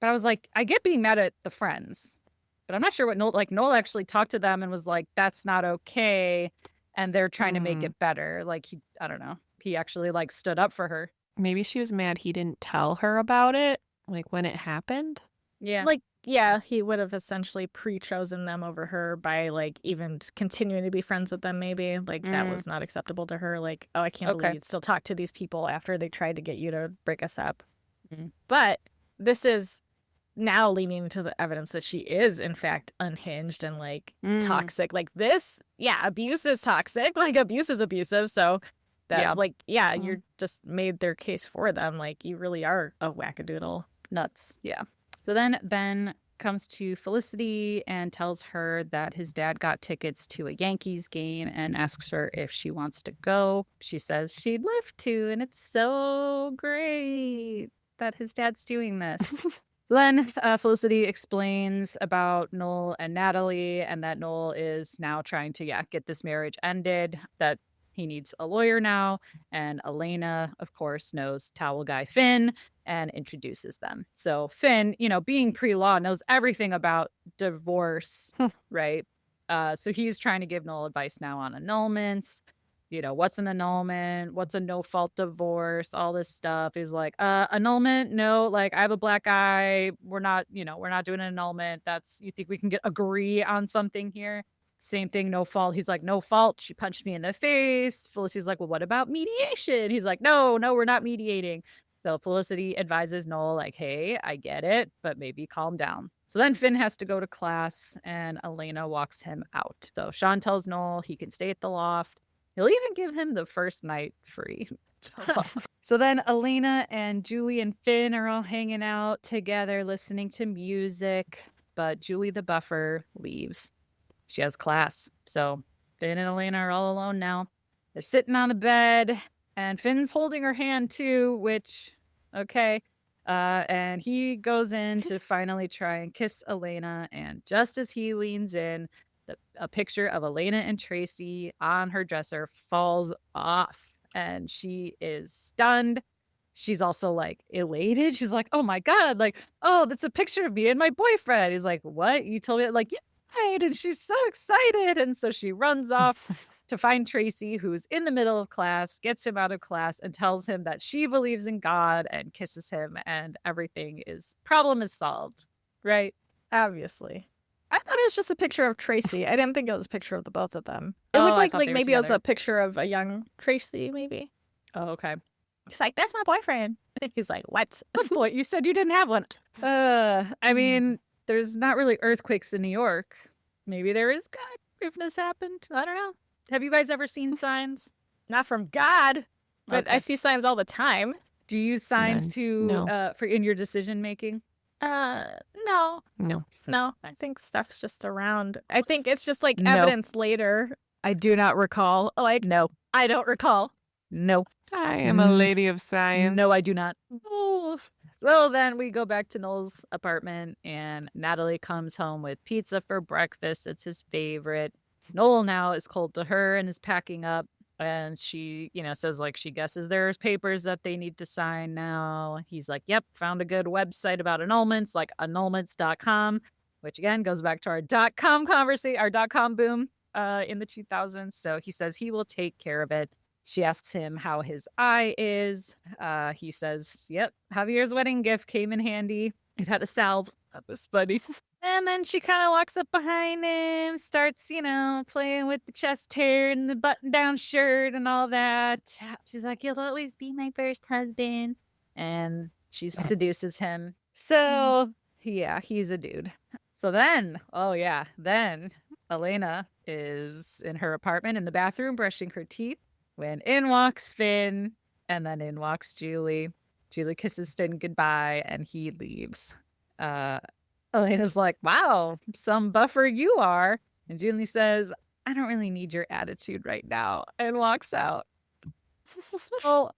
A: But I was like, I get being mad at the friends, but I'm not sure what Noel actually talked to them and was like, that's not okay. And they're trying to make it better. Like, I don't know. He actually like stood up for her.
B: Maybe she was mad he didn't tell her about it, like when it happened.
A: Yeah.
C: Like, yeah, he would have essentially pre-chosen them over her by like even continuing to be friends with them, maybe. Like, that was not acceptable to her. Like, oh, I can't believe you'd still talk to these people after they tried to get you to break us up. But this is now leaning into the evidence that she is, in fact, unhinged and like toxic. Like, this, abuse is toxic. Like, abuse is abusive. So that, you just made their case for them. Like, you really are a wackadoodle.
A: Nuts. Yeah. So then Ben comes to Felicity and tells her that his dad got tickets to a Yankees game and asks her if she wants to go. She says she'd love to, and it's so great that his dad's doing this. Then Felicity explains about Noel and Natalie and that Noel is now trying to, get this marriage ended, that he needs a lawyer now. And Elena, of course, knows towel guy Finn and introduces them. So Finn, being pre-law, knows everything about divorce, right? So he's trying to give Noel advice now on annulments. What's an annulment? What's a no-fault divorce? All this stuff. He's like, annulment? No, like, I have a black eye. We're not doing an annulment. You think we can agree on something here? Same thing, no fault. He's like, no fault. She punched me in the face. Felicity's like, well, what about mediation? He's like, no, we're not mediating. So Felicity advises Noel, like, hey, I get it, but maybe calm down. So then Finn has to go to class and Elena walks him out. So Sean tells Noel he can stay at the loft. He'll even give him the first night free. So then Elena and Julie and Finn are all hanging out together, listening to music. But Julie the buffer leaves. She has class. So Finn and Elena are all alone now. They're sitting on the bed. And Finn's holding her hand too, which, okay. And he goes in to finally try and kiss Elena. And just as he leans in, a picture of Elena and Tracy on her dresser falls off. And she is stunned. She's also like elated. She's like, oh my God, like, oh, that's a picture of me and my boyfriend. He's like, what? You told me? Like, yeah. Right. And she's so excited. And so she runs off to find Tracy, who's in the middle of class, gets him out of class and tells him that she believes in God and kisses him and problem is solved. Right?
C: Obviously. I thought it was just a picture of Tracy. I didn't think it was a picture of the both of them. It looked like maybe it was a picture of a young Tracy, maybe.
A: Oh, okay.
C: She's like, that's my boyfriend. He's like, what?
A: Boy, you said you didn't have one. I mean, there's not really earthquakes in New York. Maybe there is God if this happened. I don't know. Have you guys ever seen signs?
C: Not from God, but I see signs all the time.
A: Do you use signs for in your decision making?
C: No. I think stuff's just around. I think it's just like evidence later.
A: I do not recall. Like, no, I don't recall. No.
B: I am a lady of science.
A: No, I do not. Oh. Well, then we go back to Noel's apartment and Natalie comes home with pizza for breakfast. It's his favorite. Noel now is cold to her and is packing up. And she, says like she guesses there's papers that they need to sign now. He's like, yep, found a good website about annulments, like annulments.com, which again goes back to our .com conversation, our .com boom in the 2000s. So he says he will take care of it. She asks him how his eye is. He says, yep, Javier's wedding gift came in handy. It had a salve. That was funny. And then she kind of walks up behind him, starts, playing with the chest hair and the button-down shirt and all that. She's like, you'll always be my first husband. And she seduces him. So, yeah, he's a dude. So then, then Elena is in her apartment in the bathroom brushing her teeth when in walks Finn and then in walks Julie. Julie kisses Finn goodbye and he leaves. Elena's like, wow, some buffer you are. And Julie says, I don't really need your attitude right now, and walks out. Well,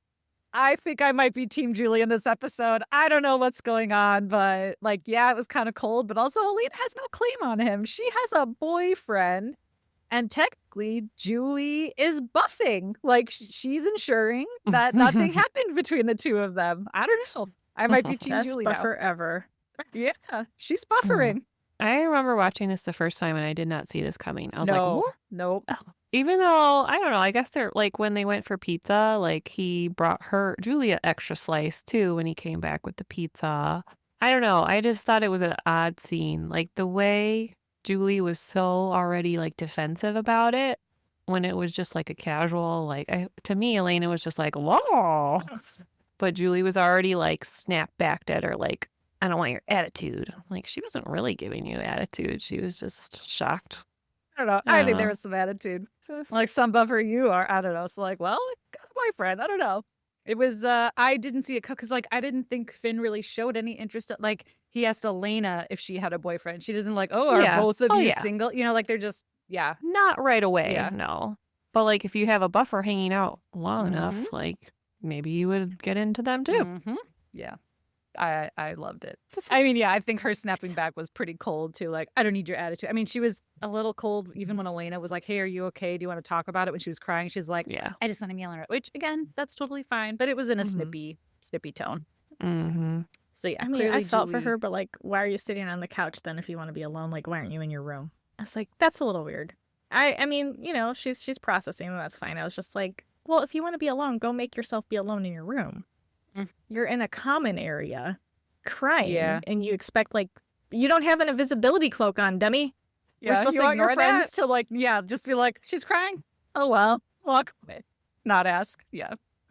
A: I think I might be Team Julie in this episode. I don't know what's going on, but it was kind of cold, but also Elena has no claim on him. She has a boyfriend, and basically Julie is buffing. Like she's ensuring that nothing happened between the two of them. I don't know. I might be Team
C: Best
A: Julie
C: buffer ever.
A: Yeah, she's buffering.
B: I remember watching this the first time and I did not see this coming. I was like, what?
A: Nope.
B: Even though, I don't know, I guess they're like when they went for pizza, like he brought Julia extra slice too when he came back with the pizza. I don't know. I just thought it was an odd scene. Like the way Julie was so already like defensive about it when it was just like a casual, like to me, Elena was just like, whoa. But Julie was already like snapped back at her like, I don't want your attitude. Like she wasn't really giving you attitude. She was just shocked.
A: I don't know. I think there was some attitude. Like some buffer you are. I don't know. It's like, well, got a boyfriend. I don't know. It was, I didn't see it because like, I didn't think Finn really showed any interest. Like he asked Elena if she had a boyfriend. She doesn't like, are both of you single? You know, like they're just,
B: Not right away. No. But like if you have a buffer hanging out long enough, like maybe you would get into them too.
A: Yeah. I loved it. I mean, I think her snapping back was pretty cold too. Like, I don't need your attitude. I mean, she was a little cold even when Elena was like, hey, are you okay? Do you want to talk about it? When she was crying, she's like, I just want to yell at her. Which, again, that's totally fine. But it was in a snippy tone. So, yeah.
C: I mean, I felt for her, but like, why are you sitting on the couch then if you want to be alone? Like, why aren't you in your room? I was like, that's a little weird. I mean, you know, she's processing and that's fine. I was just like, well, if you want to be alone, go make yourself be alone in your room. You're in a common area crying and you expect like you don't have an invisibility cloak on, dummy. We're supposed to ignore
A: your friends to like just be like, she's crying. Oh well, walk away. Not ask.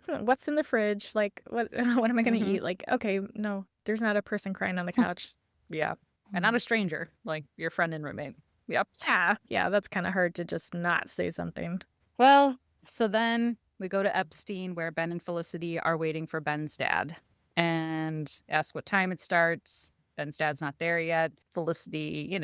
C: What's in the fridge? Like what am I gonna eat? Like, okay, no, there's not a person crying on the couch.
A: And not a stranger, like your friend and roommate.
C: Yeah, that's kind of hard to just not say something.
A: Well, so then we go to Epstein where Ben and Felicity are waiting for Ben's dad and ask what time it starts. Ben's dad's not there yet. Felicity,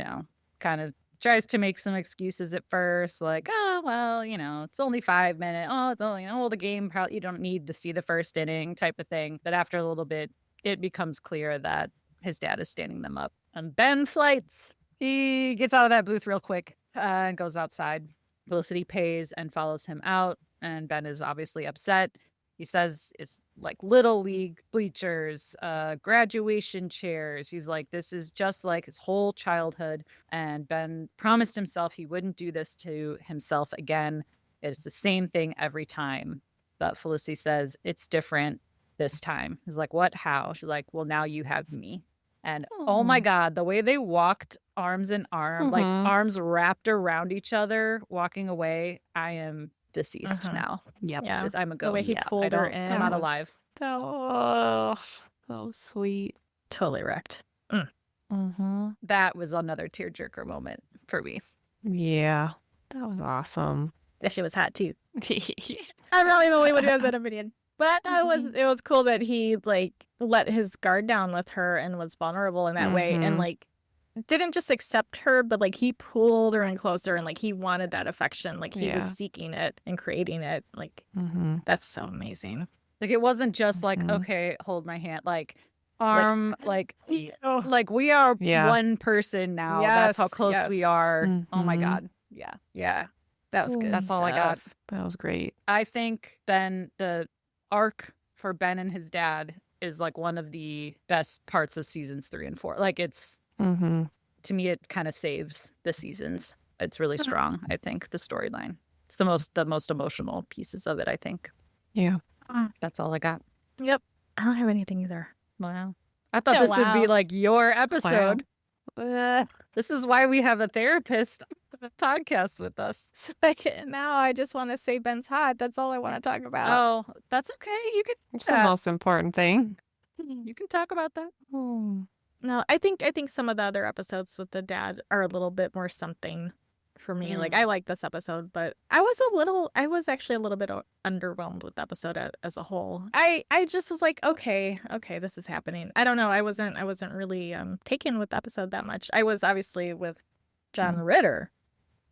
A: kind of tries to make some excuses at first, like, oh, well, it's only 5 minutes. Oh, it's only, the game, probably you don't need to see the first inning type of thing. But after a little bit, it becomes clear that his dad is standing them up. And Ben flights. He gets out of that booth real quick and goes outside. Felicity pays and follows him out. And Ben is obviously upset. He says it's like little league bleachers, graduation chairs. He's like, this is just like his whole childhood. And Ben promised himself he wouldn't do this to himself again. It's the same thing every time. But Felicity says it's different this time. He's like, what? How? She's like, well, now you have me. And oh my God, the way they walked arms in arm, like arms wrapped around each other, walking away, I am deceased now.
C: Yeah.
A: I'm a ghost.
C: The way he pulled her in.
A: I'm not alive.
B: Oh, so sweet.
C: Totally wrecked.
A: That was another tearjerker moment for me.
B: Yeah, that was awesome.
C: That shit was hot too. I'm not even what he has that opinion. But it was cool that he like let his guard down with her and was vulnerable in that way and like didn't just accept her, but like he pulled her in closer and like he wanted that affection. Like he was seeking it and creating it. Like that's so amazing.
A: Like it wasn't just like, okay, hold my hand, like arm, like we are one person now.
C: Yes,
A: that's how close we are. Oh my God.
C: Yeah. That was good.
A: That's all I got.
B: That was great.
A: I think then the arc for Ben and his dad is like one of the best parts of seasons 3 and 4. Like it's to me, it kind of saves the seasons. It's really strong. I think the storyline. It's the most emotional pieces of it. I think.
B: Yeah,
A: that's all I got.
C: Yep, I don't have anything either.
A: Wow, I thought this would be like your episode.
B: Wow.
A: This is why we have a therapist podcast with us.
C: So now I just want to say Ben's hot. That's all I want to talk about.
A: Oh, that's okay. You can.
B: It's the most important thing.
A: You can talk about that.
C: No, I think some of the other episodes with the dad are a little bit more something for me. Like I like this episode, but I was actually a little bit underwhelmed with the episode as a whole. I just was like, okay, this is happening. I don't know. I wasn't really taken with the episode that much. I was obviously with John Ritter,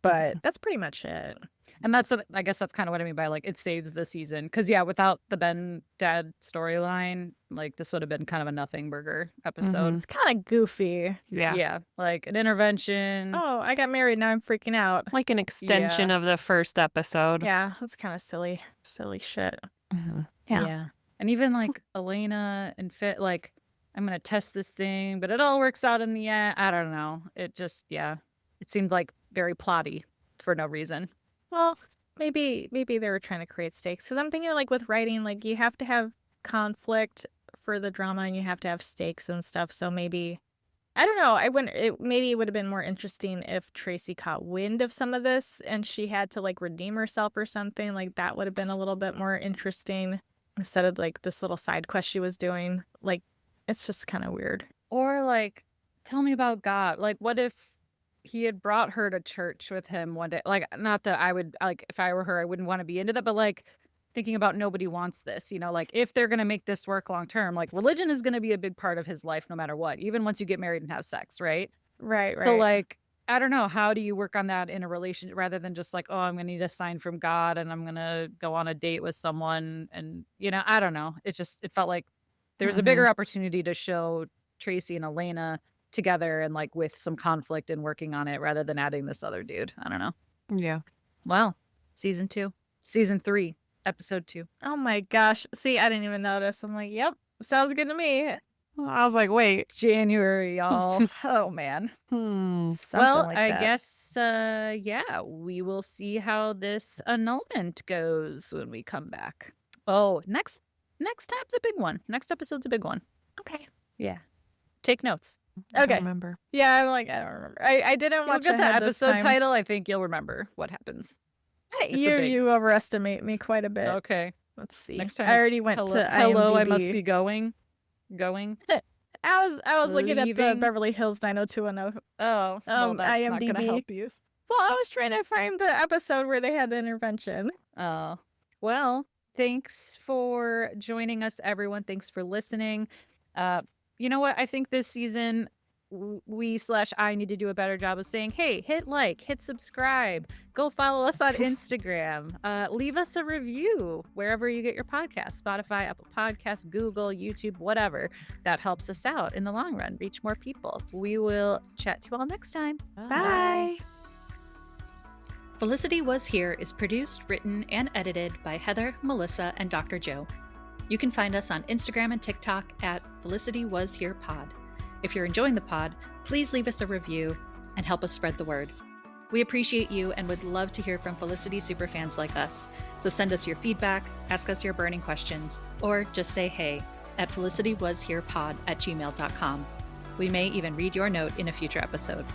C: but that's pretty much it.
A: And that's what I guess that's kind of what I mean by like it saves the season. Because yeah, without the Ben dad storyline, like this would have been kind of a nothing burger episode.
C: It's kind of goofy.
A: Yeah, like an intervention.
C: Oh, I got married. Now I'm freaking out.
B: Like an extension of the first episode.
C: Yeah, that's kind of silly shit.
A: Yeah. And even like Elena and Fit, like, I'm going to test this thing, but it all works out in the end. I don't know. It just, it seemed like very plotty for no reason.
C: Well, maybe they were trying to create stakes. Because I'm thinking like with writing, like you have to have conflict for the drama and you have to have stakes and stuff. So maybe, I don't know. Maybe it would have been more interesting if Tracy caught wind of some of this and she had to like redeem herself or something. Like that would have been a little bit more interesting instead of like this little side quest she was doing. Like, it's just kind of weird.
A: Or like, tell me about God. Like, what if he had brought her to church with him one day? Like, not that I would, like, if I were her, I wouldn't want to be into that, but like thinking about nobody wants this, you know, like if they're going to make this work long term, like religion is going to be a big part of his life no matter what, even once you get married and have sex, right?
C: Right.
A: So like, I don't know, how do you work on that in a relationship rather than just like, oh, I'm going to need a sign from God and I'm going to go on a date with someone and, you know, I don't know. It felt like there was a bigger opportunity to show Tracy and Elena together and like with some conflict and working on it rather than adding this other dude. I don't know.
B: Yeah.
A: Well, season 3, episode 2.
C: Oh my gosh. See, I didn't even notice. I'm like, yep, sounds good to me.
B: I was like, wait.
A: January, y'all. Oh, man. Well, I guess, we will see how this annulment goes when we come back. Oh, next time's a big one. Next episode's a big one.
C: Okay.
A: Yeah. Take notes.
B: I don't remember.
C: Yeah, I'm like, I don't remember. I didn't watch
A: the episode title. I think you'll remember what happens.
C: You overestimate me quite a bit.
A: Okay.
C: Let's see.
A: Next time
C: I already went to IMDb.
A: Hello, I must be going.
C: I was looking at the
A: Leaving?
C: Beverly Hills 90210.
A: Oh, well, that's
C: IMDb.
A: not going to help you.
C: Well, I was trying to find the episode where they had the intervention.
A: Oh, well, thanks for joining us, everyone. Thanks for listening. You know what? I think this season I need to do a better job of saying, hey, hit like, hit subscribe, go follow us on Instagram, leave us a review wherever you get your podcasts, Spotify, Apple Podcasts, Google, YouTube, whatever. That helps us out in the long run, reach more people. We will chat to you all next time.
C: Bye.
A: Felicity Was Here is produced, written, and edited by Heather, Melissa, and Dr. Joe. You can find us on Instagram and TikTok at Felicity Was Here Pod. If you're enjoying the pod, please leave us a review and help us spread the word. We appreciate you and would love to hear from Felicity superfans like us. So send us your feedback, ask us your burning questions, or just say hey at felicitywasherepod@gmail.com. We may even read your note in a future episode.